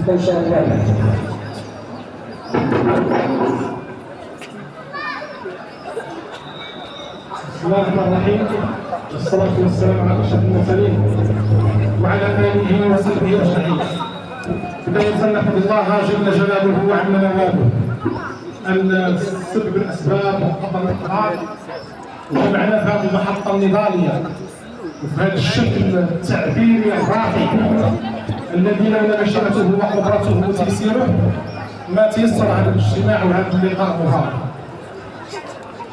استنشاق النعمة. بسم الله الرحمن الرحيم، والصلاة والسلام على أشرف المرسلين وعلى آله وصحبه أجمعين. بداية نحمد الله جل جلاله وعم نواله أن سبب الأسباب وقدر الأقدار وجمعنا في هذه المحطة النضالية وفي هذا الشكل التعبيري الراقي الذي لولا نشأته وقدرته وتيسيره ما تيسر هذا الاجتماع وهذا اللقاء المبارك.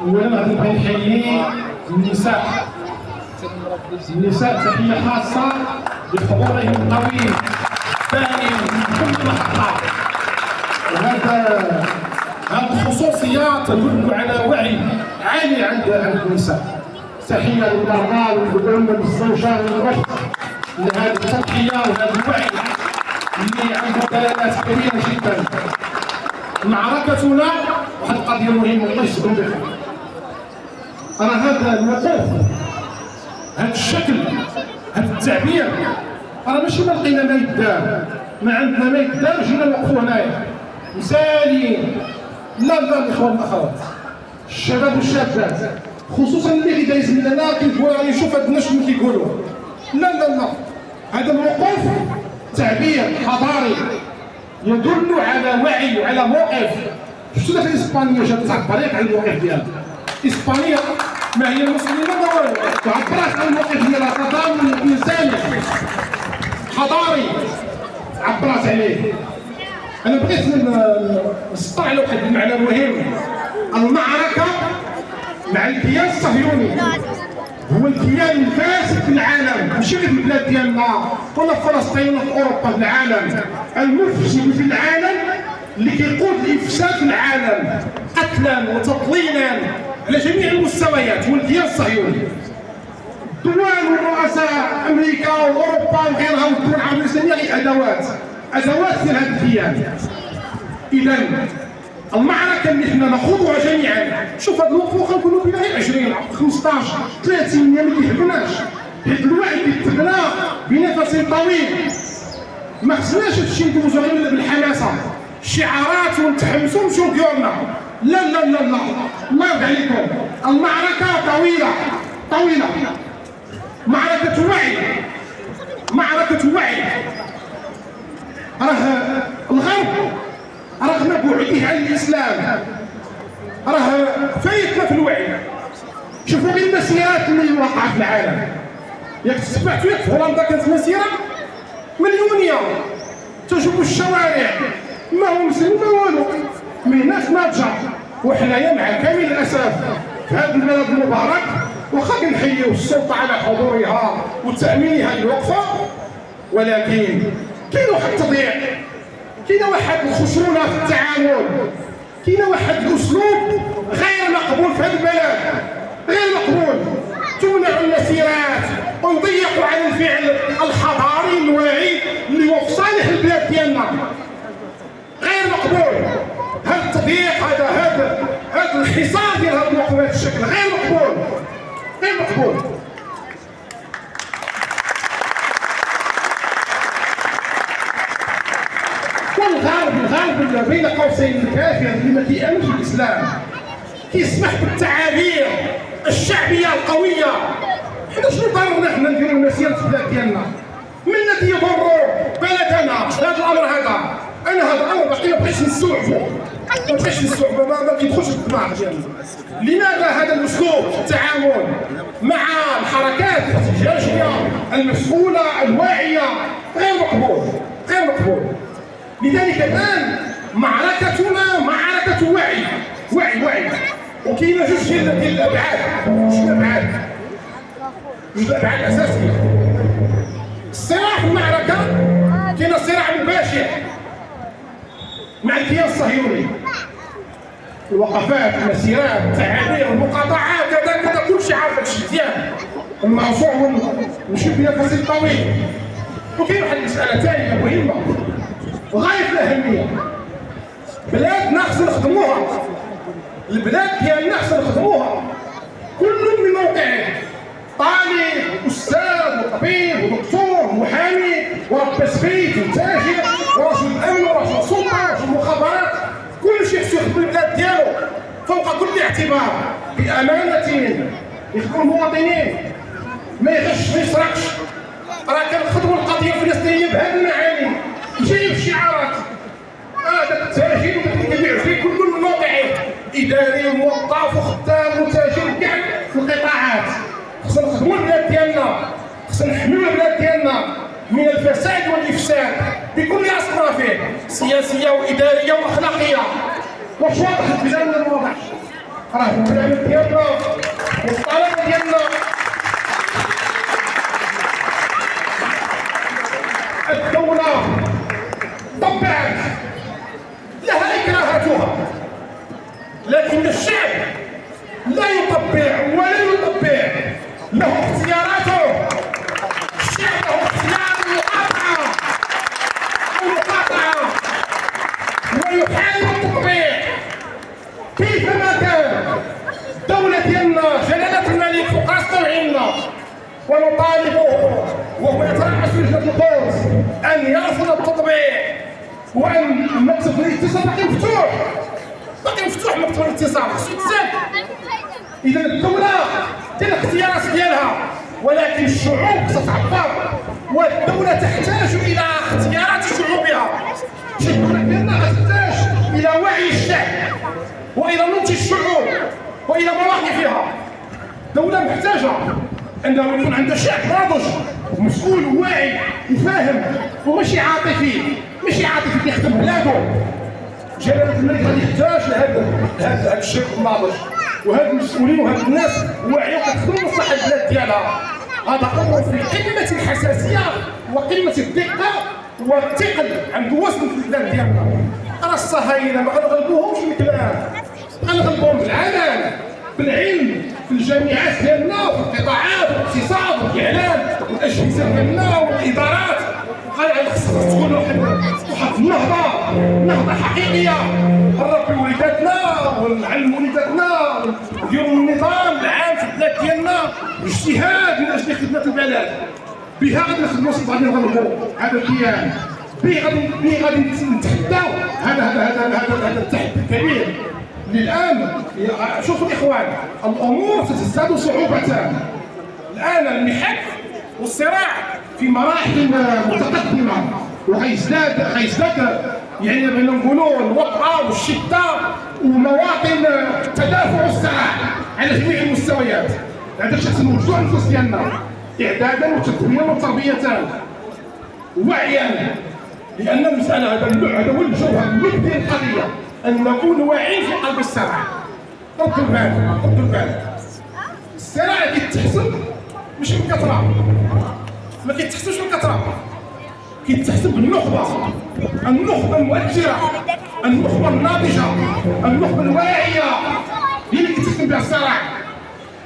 اولا غادي نبغي نحيي النساء تحيه خاصه بحضورهم الطويل الدائم في كل محطه، وهذا الخصوصيه تدل على وعي عالي عند النساء. تحيه للابناء والابن والزوجه والاخت لهذه التضحيه وهذا الوعي اللي عنده دلالات كبيره جدا. معركتنا واحد القضيه مهمه الله يجزيكم بخير. أرى هذا الوقوف، هذا الشكل، هذا التعبير، أرى ماشي ما لقينا ما يدار، ما عندنا ما يدار جينا نوقفوا هنايا مسالين. لا الإخوان والأخوات، الشباب والشابات، خصوصا اللي دايز مننا كيقول راني نشوف هاد الناس اللي كيقولوا. لا، هذا الوقوف تعبير حضاري يدل على وعي وعلى موقف. شفتوا داك إسبانيا جات تعبر على الموقف ديالها. إسبانيا ما هي مسلمة ما والو، تعبرت عن الموقف ديالها تضامن إنساني حضاري عبرت عليه. أنا بغيت نسطع على واحد المعنى مهم. المعركة مع الكيان الصهيوني هو الكيان الفاسد في العالم، ماشي غير في البلاد ديالنا ولا في فلسطين ولا في أوروبا، في العالم المفسد في العالم اللي كيقود الإفساد في العالم قتلا وتضليلا على جميع المستويات هو الكيان الصهيوني. الدول والرؤساء امريكا واوروبا وغيرها والدول العربيه الاسلاميه غير ادوات ديال هذا الكيان. اذا المعركه اللي حنا نخوضها جميعا، شوف هذا الوقت واخا نكونوا بنا غير 20 15 30 ما كيهمناش، حيت الوعي كيتبنى بنفس طويل. ما خصناش هادشي ندوزو غير بالحماسه، شعارات ونتحمسوا ونمشيو ديالنا. لا الله يرضى عليكم، المعركة طويلة، معركة وعي. راه الغرب رغم بعده عن الإسلام راه فايتنا في الوعي. شوفوا غير المسيرات اللي واقعة في العالم، ياك تتبعتوا ياك في هولندا كانت مسيرة مليونية، تشوفوا الشوارع ما هو مسلم ما والو، مهناش ماتجر. وحنايا مع كامل الاسف في هذا البلد المبارك واخا كنحييو السلطه على حضورها وتامينها للوقفه، ولكن كاين واحد التضييع، كاين واحد الخشونه في التعامل، كاين واحد الاسلوب غير مقبول في هذا البلد، غير مقبول. تمنع المسيرات ويضيقوا على الفعل الحضاري الواعي اللي هو في صالح البلاد ديالنا، غير مقبول. هذا التضييق هذا الحصار ديال هذا الموقف بهذا الشكل غير مقبول. والغرب بين قوسين الكافر اللي ما كيامنش بالاسلام كيسمح بالتعابير الشعبيه القويه. حنا شنو ضرورنا حنا نديروا المسيره في البلاد ديالنا؟ من الذي يضر بلدنا هذا الامر هذا؟ انا هذا الامر باقي ما بغيتش نستوعبه، ما كيدخلش في الدماغ ديالنا. لماذا هذا الاسلوب في التعامل مع الحركات الاحتجاجيه المسؤوله الواعيه غير مقبول. لذلك الان معركتنا معركه وعي. وكاينه جوج ديال الابعاد، الابعاد اساسيه. الصراع في المعركه كاين صراع مباشر مع الكيان الصهيوني، الوقفات، المسيرات، التعابير، المقاطعات، كذا كلشي عارف هادشي مزيان، الموضوع نمشي بنفس طويل. وكاين واحد المساله ثانيه مهمه وغايه في الاهميه، بلادنا خصنا نخدموها، البلاد ديالنا خصنا نخدموها كل من موقعه، طالب استاذ وطبيب ودكتور ومحامي ورب بيت وتاجر ورجل الاعتبار بامانه يكونوا مواطنين، ما يغش ما يسرقش. راه كنخدموا القضيه الفلسطينيه بهذه المعاني، جايب شعارات هذا التاجر وكيبيع في كل المواضيع، اداري وموظف وخدام وتاجر كاع في القطاعات. خصنا نخدموا البلاد ديالنا، خصنا نحميو البلاد ديالنا من الفساد والافساد بكل اصنافه، سياسيه واداريه واخلاقيه. واش واضح بزاف ولا ما واضحش؟ راه البلاد ديالنا والطلب ديالنا الدولة طبعت لها إكراهاتها، لكن الشعب لا يطبع ولا يطبع، له اختياراته. الشعب له اختيار المقاطعة ويحاول التطبيع كيفما كان. الدولة ديالنا جلالة الملك فوق راس توعينا، ونطالبه وهو يترأس لجنة القدس أن يرفض التطبيع وأن مكتب الاتصال باقي مفتوح، باقي مفتوح مكتب الاتصال خصو يتسد. إذا الدولة دير الاختيارات ديالها، ولكن الشعوب خصها تعبر، والدولة تحتاج إلى اختيارات شعوبها. الدولة ديالنا تحتاج إلى وعي الشعب وإلى نضج الشعوب وإلى مواقفها. دولة محتاجة انه يكون عنده شعب ناضج ومسؤول وواعي وفاهم، وماشي عاطفي، ماشي عاطفي كيخدم بلاده. جلالة الملك غادي يحتاج لهذا الشعب الناضج وهاد المسؤولين وهاد الناس واعيه وكتخدم مصلحه البلاد ديالها. هذا امر في قمه الحساسيه وقمه الدقه والثقل عند وسط البلاد ديالنا. راه الصهاينه ما غنغلبوهمش بالكلام، غنغلبوهم بالعمل بالعلم في الجامعات ديالنا في القطاعات والاقتصاد والاعلام والاجهزه ديالنا والادارات. خصها تكون واحد النهضه حقيقيه نربي وليداتنا ونعلم وليداتنا نديروا النظام العام في البلاد ديالنا باجتهاد من اجل خدمه البلد. بها غادي نخدموا غادي نغلبوا هذا الكيان، به غادي نتحداو هذا التحدي الكبير. الآن شوفوا الإخوان، الأمور ستزداد صعوبة. الآن المحك والصراع في مراحل متقدمة، وغيزداد يعني بغينا نقولوا الوطأة والشدة ومواطن التدافع والصراع على جميع المستويات. هذا الشيء خصنا نوجدوه النفوس ديالنا إعدادا وتدويا وتربية ووعيا، لأن المسألة هذا هو الجوهر اللب ديال القضية، أن نكون واعيين في قلب الصراع. ردوا البال، الصراع كيتحسب مش بالكثرة، ما كيتحسبش بالكثرة، كيتحسب بالنخبة، النخبة المؤثرة، النخبة الناضجة، النخبة الواعية هي اللي كتحسب بها الصراع.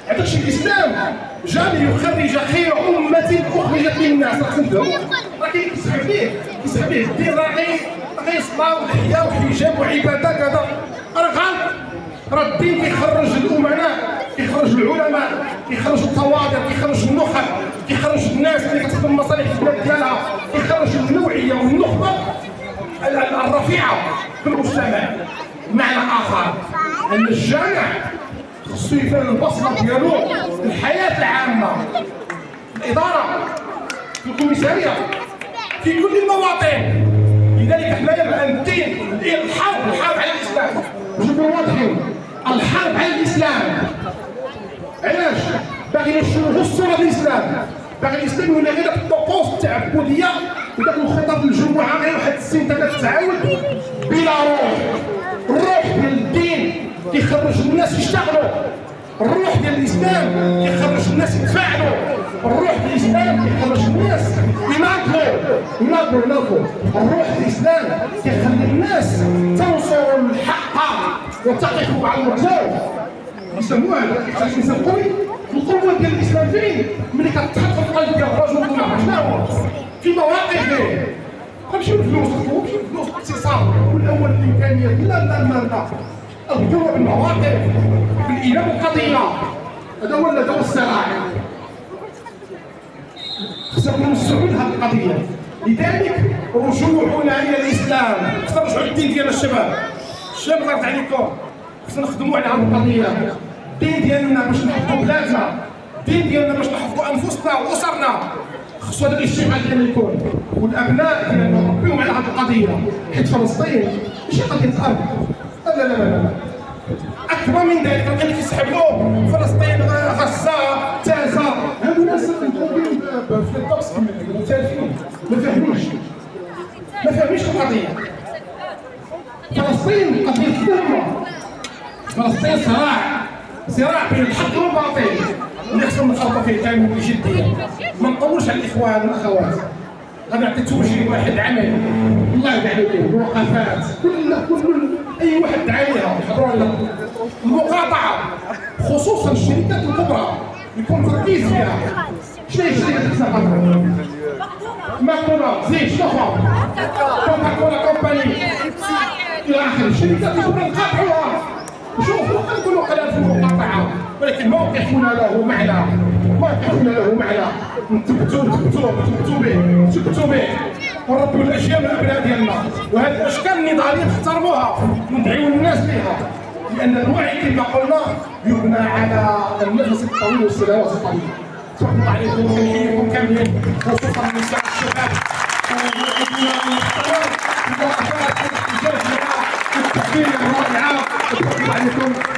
هذا الشيء الإسلام جاء ليخرج خير أمة أخرجت للناس. راه تفهموا، راه كيسحب ليه الدين، راه صلاة وحياة وحجاب وعبادة كذا، راه غلط. راه الدين كيخرج الأمناء، كيخرج العلماء، كيخرج الطوادر، كيخرج النخب، كيخرج الناس اللي كتخدم مصالح البلاد ديالها، كيخرج النوعية والنخبة الرفيعة في المجتمع. بمعنى آخر أن الجامع خصو يفهم البصمة ديالو في الحياة العامة، الإدارة، في الكوميسارية، في كل المواطن. لذلك حنايا الآن الدين الحرب على الإسلام. نكونوا واضحين، الحرب على الإسلام. علاش؟ باغي نشوفوا الصورة ديال الإسلام، باغي الإسلام يولي غير داك الطقوس التعبدية وداك الخطط الجمعة غير واحد السنة كتتعاود بلا روح. الروح ديال الدين كيخرج الناس يشتغلوا، الروح ديال الإسلام كيخرج الناس يتفاعلوا، الروح ديال الإسلام كيخرج الناس يناضلوا. الروح ديال الإسلام كيخلي الناس تنصر الحق وتقف مع المظلوم. يسموها الإنسان قوي. القوة ديال الإسلام فين؟ ملي كتحط في القلب ديال الرجل ولا شنو؟ في مواقفه. غنمشيو للفلوس، الاقتصاد والأول الإمكانيات، لا القوة بالمواقف، بالإيمان بالقضية. هذا هو الصراع. خصنا نوسعوا لهذه القضية. لذلك رجوعنا إلى الإسلام، خصنا نرجعوا للدين ديال الشباب. الشباب الله يرضى عليكم، خصنا نخدموا على هذه القضيه. الدين ديالنا باش نحفظوا بلادنا، الدين ديالنا باش نحفظوا انفسنا واسرنا، خصو هذا الاشتغال ديالنا يكون، والابناء ديالنا نربيهم على هذه القضيه، حيت فلسطين ماشي قضيه ارض. لا لا لا لا، اكبر من ذلك. اللي كيسحبوا فلسطين، غزه، تازه، هادو ناس متربيين في الطقس مختلفين، ما فاهمينش القضيه. فلسطين قضيه الامه، فلسطين صراع بين الحق والباطل اللي خصنا نخلطوا فيه ثاني بجديه. ما نطولش على الاخوان والاخوات، غنعطي توجيه واحد عملي الله يرضي عليكم. وقفات كل اي واحد دعا ليها يحضروا لنا المقاطعه، خصوصا الشركات الكبرى يكون تركيز فيها. شنو هي الشركات الكبرى؟ ماكدونالدز، زيد شنو اخر؟ كوكاكولا كومباني الى اخره. الشركات الكبرى نقاطعوها، شوفوا نقولوا قناه في المقاطعه، ولكن موقفنا له معنى، موقفنا له معنى. نثبتوا به ونربوا الاجيال الابناء ديالنا. وهذه الاشكال النضاليه نحترموها وندعيو الناس لها، لان الوعي كما قلنا يبنى على النفس الطويل والسنوات الطويله. تبارك الله عليكم ونحييكم كاملين، خصوصا النساء والشباب التحفيل الرائعه.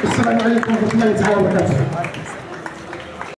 السلام عليكم ورحمه الله تعالى وبركاته.